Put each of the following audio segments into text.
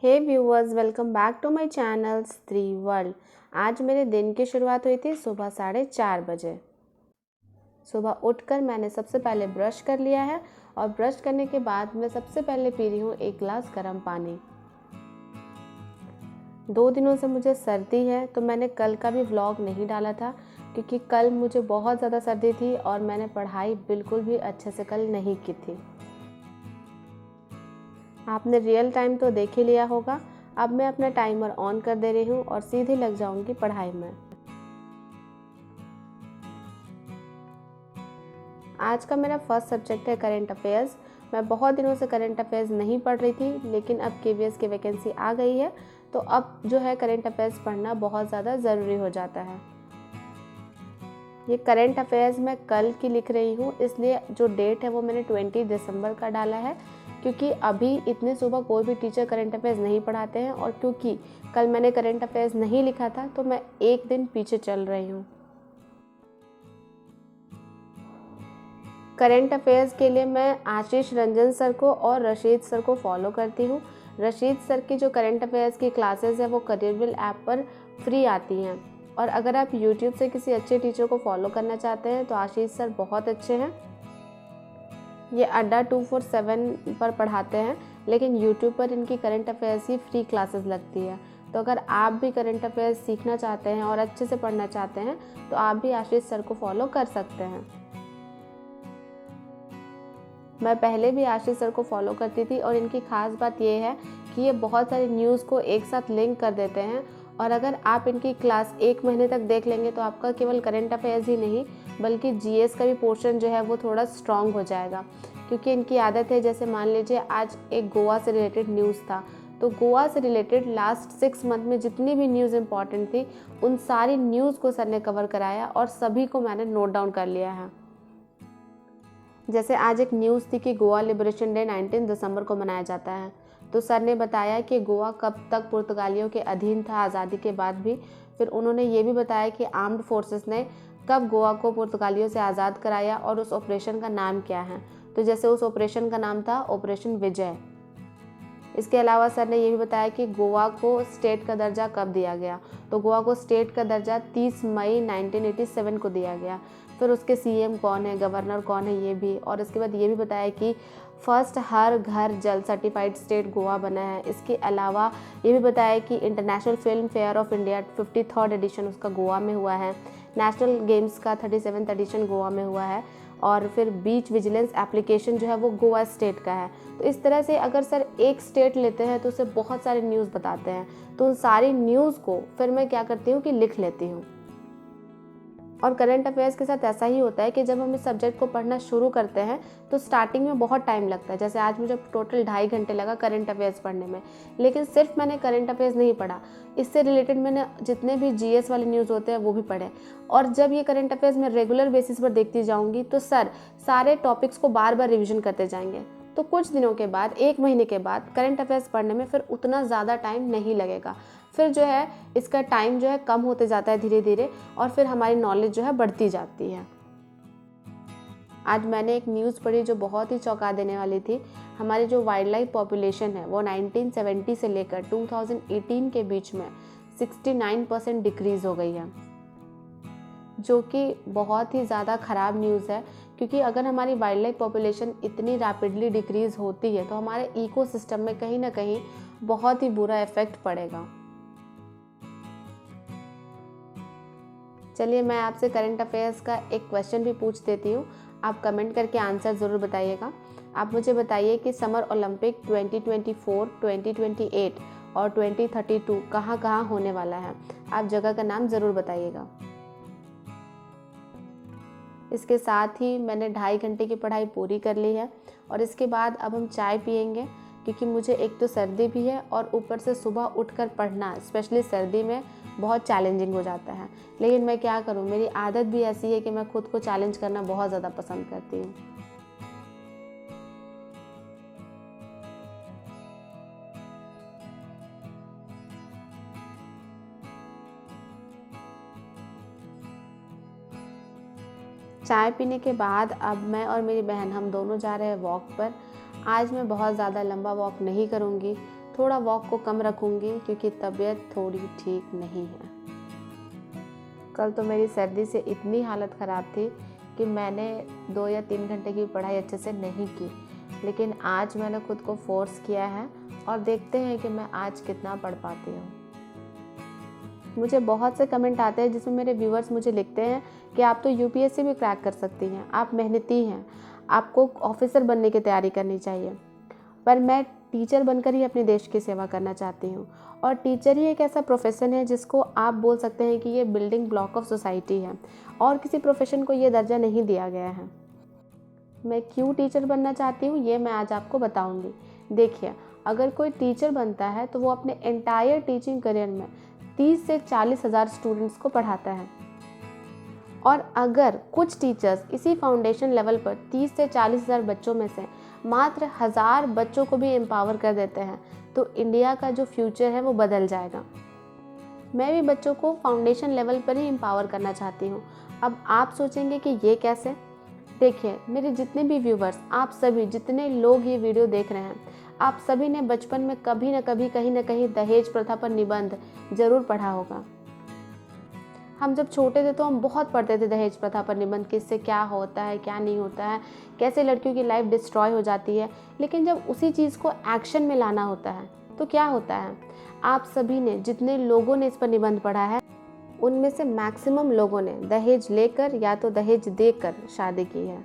Hey viewers, welcome back to my channel Stree world. आज मेरे दिन की शुरुआत हुई थी सुबह 4:30 बजे। सुबह उठकर मैंने सबसे पहले ब्रश कर लिया है और ब्रश करने के बाद मैं सबसे पहले पी रही हूँ 1 गिलास गर्म पानी। 2 दिनों से मुझे सर्दी है तो मैंने कल का भी व्लॉग नहीं डाला था क्योंकि कल मुझे बहुत ज़्यादा सर्दी थी और मैंने पढ़ाई बिल्कुल भी अच्छे से कल नहीं की थी। आपने रियल टाइम तो देख ही लिया होगा। अब मैं अपना टाइमर ऑन कर दे रही हूँ और सीधे लग जाऊंगी पढ़ाई में। आज का मेरा फर्स्ट सब्जेक्ट है करंट अफेयर्स। मैं बहुत दिनों से करंट अफेयर्स नहीं पढ़ रही थी, लेकिन अब केवीएस की वैकेंसी आ गई है तो अब जो है करंट अफेयर्स पढ़ना बहुत ज़्यादा ज़रूरी हो जाता है। ये करंट अफेयर्स मैं कल की लिख रही हूँ, इसलिए जो डेट है वो मैंने 20 दिसंबर का डाला है क्योंकि अभी इतने सुबह कोई भी टीचर करंट अफेयर्स नहीं पढ़ाते हैं और क्योंकि कल मैंने करंट अफेयर्स नहीं लिखा था तो मैं एक दिन पीछे चल रही हूँ। करंट अफेयर्स के लिए मैं आशीष रंजन सर को और रशीद सर को फॉलो करती हूँ। रशीद सर की जो करंट अफेयर्स की क्लासेस है वो करियरविल ऐप पर फ्री आती हैं और अगर आप यूट्यूब से किसी अच्छे टीचर को फॉलो करना चाहते हैं तो आशीष सर बहुत अच्छे हैं। ये अड्डा 247 पर पढ़ाते हैं, लेकिन यूट्यूब पर इनकी करंट अफेयर्स की फ्री क्लासेस लगती है। तो अगर आप भी करंट अफेयर्स सीखना चाहते हैं और अच्छे से पढ़ना चाहते हैं तो आप भी आशीष सर को फॉलो कर सकते हैं। मैं पहले भी आशीष सर को फॉलो करती थी और इनकी खास बात यह है कि ये बहुत सारी न्यूज़ को एक साथ लिंक कर देते हैं और अगर आप इनकी क्लास 1 महीने तक देख लेंगे तो आपका केवल करंट अफेयर्स ही नहीं बल्कि जीएस का भी पोर्शन जो है वो थोड़ा स्ट्रॉन्ग हो जाएगा। क्योंकि इनकी आदत है, जैसे मान लीजिए आज एक गोवा से रिलेटेड न्यूज़ था तो गोवा से रिलेटेड लास्ट 6 मंथ में जितनी भी न्यूज़ इंपॉर्टेंट थी उन सारी न्यूज़ को सर ने कवर कराया और सभी को मैंने नोट डाउन कर लिया है। जैसे आज एक न्यूज़ थी कि गोवा लिबरेशन डे 19 दिसंबर को मनाया जाता है, तो सर ने बताया कि गोवा कब तक पुर्तगालियों के अधीन था आज़ादी के बाद भी। फिर उन्होंने ये भी बताया कि आर्म्ड फोर्सेस ने कब गोवा को पुर्तगालियों से आज़ाद कराया और उस ऑपरेशन का नाम क्या है। तो जैसे उस ऑपरेशन का नाम था ऑपरेशन विजय। इसके अलावा सर ने ये भी बताया कि गोवा को स्टेट का दर्जा कब दिया गया। तो गोवा को स्टेट का दर्जा 30 मई 1987 को दिया गया। फिर उसके सीएम कौन है, गवर्नर कौन है, ये भी। और इसके बाद ये भी बताया कि फर्स्ट हर घर जल सर्टिफाइड स्टेट गोवा बना है। इसके अलावा ये भी बताया कि international film fair of India 53rd edition उसका गोवा में हुआ है। नेशनल गेम्स का 37th एडिशन गोवा में हुआ है और फिर बीच विजिलेंस एप्लीकेशन जो है वो गोवा स्टेट का है। तो इस तरह से अगर सर एक स्टेट लेते हैं तो उसे बहुत सारे न्यूज़ बताते हैं, तो उन सारी न्यूज़ को फिर मैं क्या करती हूँ कि लिख लेती हूँ। और करंट अफेयर्स के साथ ऐसा ही होता है कि जब हम इस सब्जेक्ट को पढ़ना शुरू करते हैं तो स्टार्टिंग में बहुत टाइम लगता है। जैसे आज मुझे टोटल 2.5 घंटे लगा करंट अफेयर्स पढ़ने में, लेकिन सिर्फ मैंने करंट अफेयर्स नहीं पढ़ा, इससे रिलेटेड मैंने जितने भी जीएस वाले न्यूज़ होते हैं वो भी पढ़े। और जब ये करंट अफेयर्स मैं रेगुलर बेसिस पर देखती जाऊँगी तो सर सारे टॉपिक्स को बार बार रिविजन करते जाएंगे। तो कुछ दिनों के बाद, 1 महीने के बाद करंट अफेयर्स पढ़ने में फिर उतना ज़्यादा टाइम नहीं लगेगा। फिर जो है इसका टाइम जो है कम होते जाता है धीरे धीरे और फिर हमारी नॉलेज जो है बढ़ती जाती है। आज मैंने एक न्यूज़ पढ़ी जो बहुत ही चौंका देने वाली थी। हमारी जो वाइल्ड लाइफ पॉपुलेशन है वो 1970 से लेकर 2018 के बीच में 69% डिक्रीज़ हो गई है, जो कि बहुत ही ज़्यादा ख़राब न्यूज़ है। क्योंकि अगर हमारी वाइल्ड लाइफ पॉपुलेशन इतनी रैपिडली डिक्रीज़ होती है तो हमारे इकोसिस्टम में कहीं ना कहीं बहुत ही बुरा इफ़ेक्ट पड़ेगा। चलिए मैं आपसे करंट अफेयर्स का एक क्वेश्चन भी पूछ देती हूँ, आप कमेंट करके आंसर ज़रूर बताइएगा। आप मुझे बताइए कि समर ओलंपिक 2024, 2028 और 2032 कहाँ कहाँ होने वाला है। आप जगह का नाम ज़रूर बताइएगा। इसके साथ ही मैंने 2.5 घंटे की पढ़ाई पूरी कर ली है और इसके बाद अब हम चाय पियेंगे, क्योंकि मुझे एक तो सर्दी भी है और ऊपर से सुबह उठकर पढ़ना स्पेशली सर्दी में बहुत चैलेंजिंग हो जाता है। लेकिन मैं क्या करूं, मेरी आदत भी ऐसी है कि मैं खुद को चैलेंज करना बहुत ज़्यादा पसंद करती हूँ। चाय पीने के बाद अब मैं और मेरी बहन हम दोनों जा रहे हैं वॉक पर। आज मैं बहुत ज़्यादा लंबा वॉक नहीं करूँगी थोड़ा वॉक को कम रखूँगी क्योंकि तबीयत थोड़ी ठीक नहीं है। कल तो मेरी सर्दी से इतनी हालत ख़राब थी कि मैंने 2 या 3 घंटे की पढ़ाई अच्छे से नहीं की, लेकिन आज मैंने खुद को फोर्स किया है और देखते हैं कि मैं आज कितना पढ़ पाती हूँ। मुझे बहुत से कमेंट आते हैं जिसमें मेरे व्यूअर्स मुझे लिखते हैं कि आप तो यूपीएससी भी क्रैक कर सकती हैं, आप मेहनती हैं, आपको ऑफिसर बनने की तैयारी करनी चाहिए। पर मैं टीचर बनकर ही अपने देश की सेवा करना चाहती हूँ और टीचर ही एक ऐसा प्रोफेशन है जिसको आप बोल सकते हैं कि ये बिल्डिंग ब्लॉक ऑफ सोसाइटी है और किसी प्रोफेशन को ये दर्जा नहीं दिया गया है। मैं क्यों टीचर बनना चाहती हूँ ये मैं आज आपको बताऊँगी। देखिए, अगर कोई टीचर बनता है तो वो अपने एंटायर टीचिंग करियर में 30 से 40 हज़ार स्टूडेंट्स को पढ़ाता है और अगर कुछ टीचर्स इसी फाउंडेशन लेवल पर 30 से 40 हज़ार बच्चों में से मात्र 1000 बच्चों को भी एम्पावर कर देते हैं तो इंडिया का जो फ्यूचर है वो बदल जाएगा। मैं भी बच्चों को फाउंडेशन लेवल पर ही एम्पावर करना चाहती हूँ। अब आप सोचेंगे कि ये कैसे? देखिए, मेरे जितने भी व्यूवर्स, आप सभी जितने लोग ये वीडियो देख रहे हैं, आप सभी ने बचपन में कभी न कभी कहीं न कहीं दहेज प्रथा पर निबंध ज़रूर पढ़ा होगा। हम जब छोटे थे तो हम बहुत पढ़ते थे दहेज प्रथा पर निबंध कि इससे क्या होता है, क्या नहीं होता है, कैसे लड़कियों की लाइफ डिस्ट्रॉय हो जाती है। लेकिन जब उसी चीज़ को एक्शन में लाना होता है तो क्या होता है? आप सभी ने, जितने लोगों ने इस पर निबंध पढ़ा है, उनमें से मैक्सिमम लोगों ने दहेज लेकर या तो दहेज देकर शादी की है।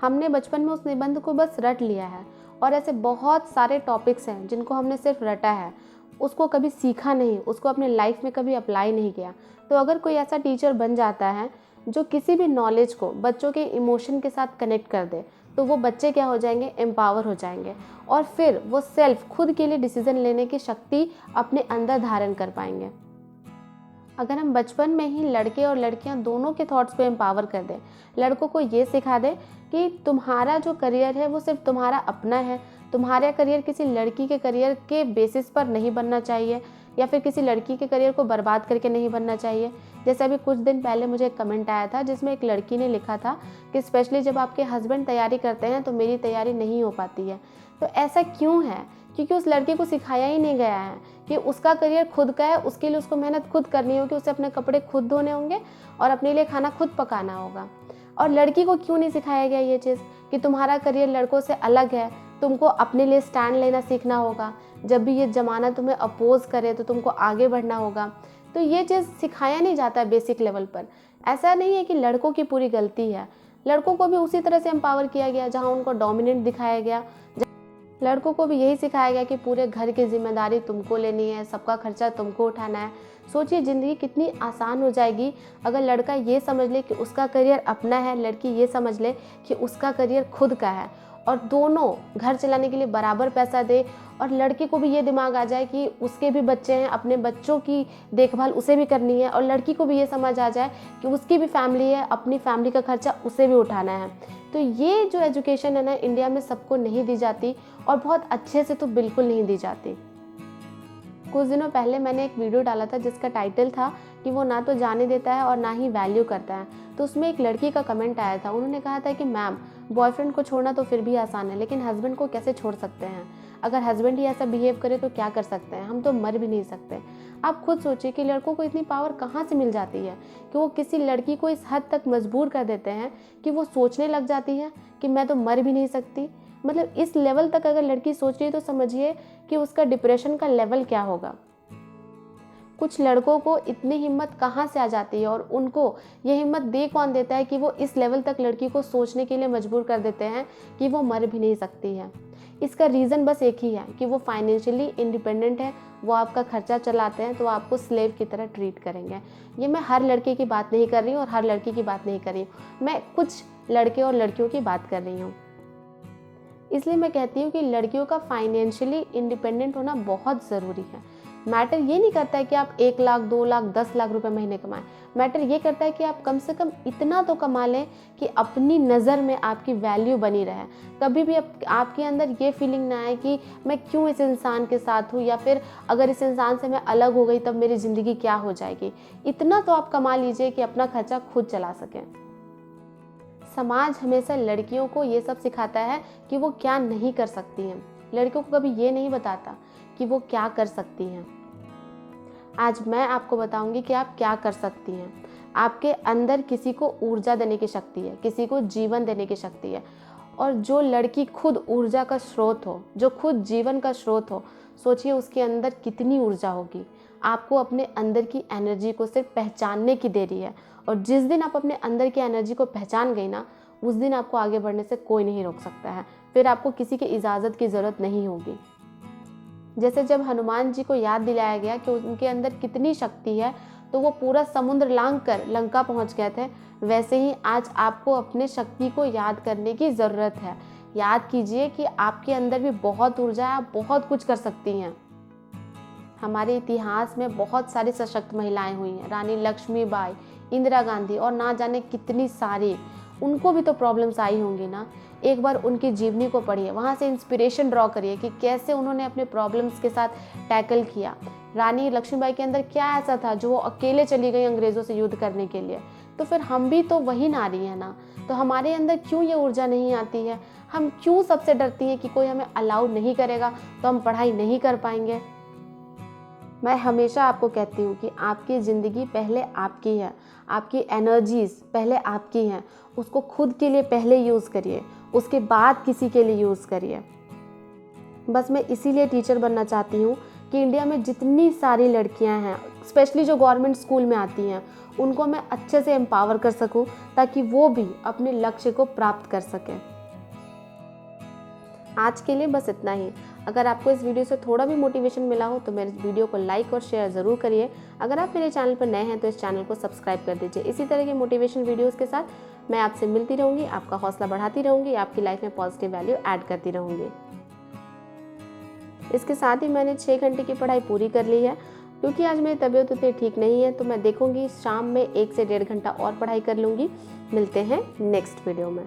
हमने बचपन में उस निबंध को बस रट लिया है और ऐसे बहुत सारे टॉपिक्स हैं जिनको हमने सिर्फ रटा है, उसको कभी सीखा नहीं, उसको अपने लाइफ में कभी अप्लाई नहीं किया। तो अगर कोई ऐसा टीचर बन जाता है जो किसी भी नॉलेज को बच्चों के इमोशन के साथ कनेक्ट कर दे तो वो बच्चे क्या हो जाएंगे? एम्पावर हो जाएंगे और फिर वो सेल्फ खुद के लिए डिसीजन लेने की शक्ति अपने अंदर धारण कर पाएंगे। अगर हम बचपन में ही लड़के और लड़कियां दोनों के थॉट्स को एम्पावर कर दें, लड़कों को ये सिखा दें कि तुम्हारा जो करियर है वो सिर्फ तुम्हारा अपना है, तुम्हारा करियर किसी लड़की के करियर के बेसिस पर नहीं बनना चाहिए या फिर किसी लड़की के करियर को बर्बाद करके नहीं बनना चाहिए। जैसे अभी कुछ दिन पहले मुझे एक कमेंट आया था जिसमें एक लड़की ने लिखा था कि स्पेशली जब आपके हस्बैंड तैयारी करते हैं तो मेरी तैयारी नहीं हो पाती है। तो ऐसा क्यों है? क्योंकि उस लड़की को सिखाया ही नहीं गया है कि उसका करियर खुद का है, उसके लिए उसको मेहनत खुद करनी होगी, उसे अपने कपड़े खुद धोने होंगे और अपने लिए खाना खुद पकाना होगा। और लड़की को क्यों नहीं सिखाया गया ये चीज़ कि तुम्हारा करियर लड़कों से अलग है, तुमको अपने लिए स्टैंड लेना सीखना होगा, जब भी ये ज़माना तुम्हें अपोज करे तो तुमको आगे बढ़ना होगा। तो ये चीज़ सिखाया नहीं जाता है बेसिक लेवल पर। ऐसा नहीं है कि लड़कों की पूरी गलती है, लड़कों को भी उसी तरह से एम्पावर किया गया जहाँ उनको डोमिनेंट दिखाया गया। लड़कों को भी यही सिखाया गया कि पूरे घर की जिम्मेदारी तुमको लेनी है, सबका खर्चा तुमको उठाना है। सोचिए ज़िंदगी कितनी आसान हो जाएगी अगर लड़का ये समझ ले कि उसका करियर अपना है, लड़की ये समझ ले कि उसका करियर खुद का है और दोनों घर चलाने के लिए बराबर पैसा दे। और लड़के को भी ये दिमाग आ जाए कि उसके भी बच्चे हैं, अपने बच्चों की देखभाल उसे भी करनी है और लड़की को भी ये समझ आ जाए कि उसकी भी फैमिली है, अपनी फैमिली का खर्चा उसे भी उठाना है। तो ये जो एजुकेशन है ना, इंडिया में सबको नहीं दी जाती और बहुत अच्छे से तो बिल्कुल नहीं दी जाती। कुछ दिनों पहले मैंने एक वीडियो डाला था जिसका टाइटल था कि वो ना तो जाने देता है और ना ही वैल्यू करता है। तो उसमें एक लड़की का कमेंट आया था, उन्होंने कहा था कि मैम, बॉयफ्रेंड को छोड़ना तो फिर भी आसान है, लेकिन हस्बैंड को कैसे छोड़ सकते हैं? अगर हस्बैंड ही ऐसा बिहेव करे तो क्या कर सकते हैं? हम तो मर भी नहीं सकते। आप खुद सोचिए कि लड़कों को इतनी पावर कहाँ से मिल जाती है कि वो किसी लड़की को इस हद तक मजबूर कर देते हैं कि वो सोचने लग जाती है कि मैं तो मर भी नहीं सकती। मतलब इस लेवल तक अगर लड़की सोच रही है तो समझिए कि उसका डिप्रेशन का लेवल क्या होगा। कुछ लड़कों को इतनी हिम्मत कहाँ से आ जाती है और उनको ये हिम्मत दे कौन देता है कि वो इस लेवल तक लड़की को सोचने के लिए मजबूर कर देते हैं कि वो मर भी नहीं सकती है। इसका रीज़न बस एक ही है कि वो फाइनेंशियली इंडिपेंडेंट है, वो आपका खर्चा चलाते हैं, तो आपको स्लेव की तरह ट्रीट करेंगे। ये मैं हर लड़के की बात नहीं कर रही हूँ और हर लड़की की बात नहीं कर रही हूँ, मैं कुछ लड़के और लड़कियों की बात कर रही हूँ। इसलिए मैं कहती हूँ कि लड़कियों का फाइनेंशियली इंडिपेंडेंट होना बहुत ज़रूरी है। मैटर ये नहीं करता है कि आप 1 लाख, 2 लाख, 10 लाख रुपए महीने कमाएं। मैटर ये करता है कि आप कम से कम इतना तो कमा लें कि अपनी नज़र में आपकी वैल्यू बनी रहे। कभी भी आपके अंदर ये फीलिंग ना आए कि मैं क्यों इस इंसान के साथ हूँ, या फिर अगर इस इंसान से मैं अलग हो गई तब मेरी ज़िंदगी क्या हो जाएगी। इतना तो आप कमा लीजिए कि अपना खर्चा खुद चला सकें। समाज हमेशा लड़कियों को ये सब सिखाता है कि वो क्या नहीं कर सकती हैं। लड़कियों को कभी ये नहीं बताता कि वो क्या कर सकती हैं। आज मैं आपको बताऊंगी कि आप क्या कर सकती हैं। आपके अंदर किसी को ऊर्जा देने की शक्ति है, किसी को जीवन देने की शक्ति है। और जो लड़की खुद ऊर्जा का स्रोत हो, जो खुद जीवन का स्रोत हो, सोचिए उसके अंदर कितनी ऊर्जा होगी। आपको अपने अंदर की एनर्जी को सिर्फ पहचानने की देरी है, और जिस दिन आप अपने अंदर की एनर्जी को पहचान गई ना, उस दिन आपको आगे बढ़ने से कोई नहीं रोक सकता है। फिर आपको किसी की इजाज़त की ज़रूरत नहीं होगी। जैसे जब हनुमान जी को याद दिलाया गया कि उनके अंदर कितनी शक्ति है, तो वो पूरा समुद्र लांघ कर लंका पहुंच गए थे, वैसे ही आज आपको अपने शक्ति को याद करने की ज़रूरत है। याद कीजिए कि आपके अंदर भी बहुत ऊर्जा है, आप बहुत कुछ कर सकती हैं। हमारे इतिहास में बहुत सारी सशक्त महिलाएं हुई हैं, रानी लक्ष्मीबाई, इंदिरा गांधी और ना जाने कितनी सारी। उनको भी तो प्रॉब्लम्स आई होंगी ना। एक बार उनकी जीवनी को पढ़िए, वहाँ से इंस्पिरेशन ड्रॉ करिए कि कैसे उन्होंने अपने प्रॉब्लम्स के साथ टैकल किया। रानी लक्ष्मीबाई के अंदर क्या ऐसा था जो वो अकेले चली गई अंग्रेज़ों से युद्ध करने के लिए। तो फिर हम भी तो वही नारी हैं ना। तो हमारे अंदर क्यों ये ऊर्जा नहीं आती है? हम क्यों सबसे डरती हैं कि कोई हमें अलाउ नहीं करेगा तो हम पढ़ाई नहीं कर पाएंगे? मैं हमेशा आपको कहती हूँ कि आपकी ज़िंदगी पहले आपकी है, आपकी एनर्जीज़ पहले आपकी हैं। उसको खुद के लिए पहले यूज़ करिए, उसके बाद किसी के लिए यूज़ करिए। बस मैं इसीलिए टीचर बनना चाहती हूँ कि इंडिया में जितनी सारी लड़कियाँ हैं, स्पेशली जो गवर्नमेंट स्कूल में आती हैं, उनको मैं अच्छे से एम्पावर कर सकूँ ताकि वो भी अपने लक्ष्य को प्राप्त कर सकें। आज के लिए बस इतना ही। अगर आपको इस वीडियो से थोड़ा भी मोटिवेशन मिला हो तो मेरे वीडियो को लाइक और शेयर ज़रूर करिए। अगर आप मेरे चैनल पर नए हैं तो इस चैनल को सब्सक्राइब कर दीजिए। इसी तरह के मोटिवेशन वीडियोस के साथ मैं आपसे मिलती रहूँगी, आपका हौसला बढ़ाती रहूँगी, आपकी लाइफ में पॉजिटिव वैल्यू ऐड करती रहूँगी। इसके साथ ही मैंने 6 घंटे की पढ़ाई पूरी कर ली है। क्योंकि आज मेरी तबीयत उतनी ठीक नहीं है तो मैं देखूँगी शाम में 1 से 1.5 घंटा और पढ़ाई कर लूँगी। मिलते हैं नेक्स्ट वीडियो में।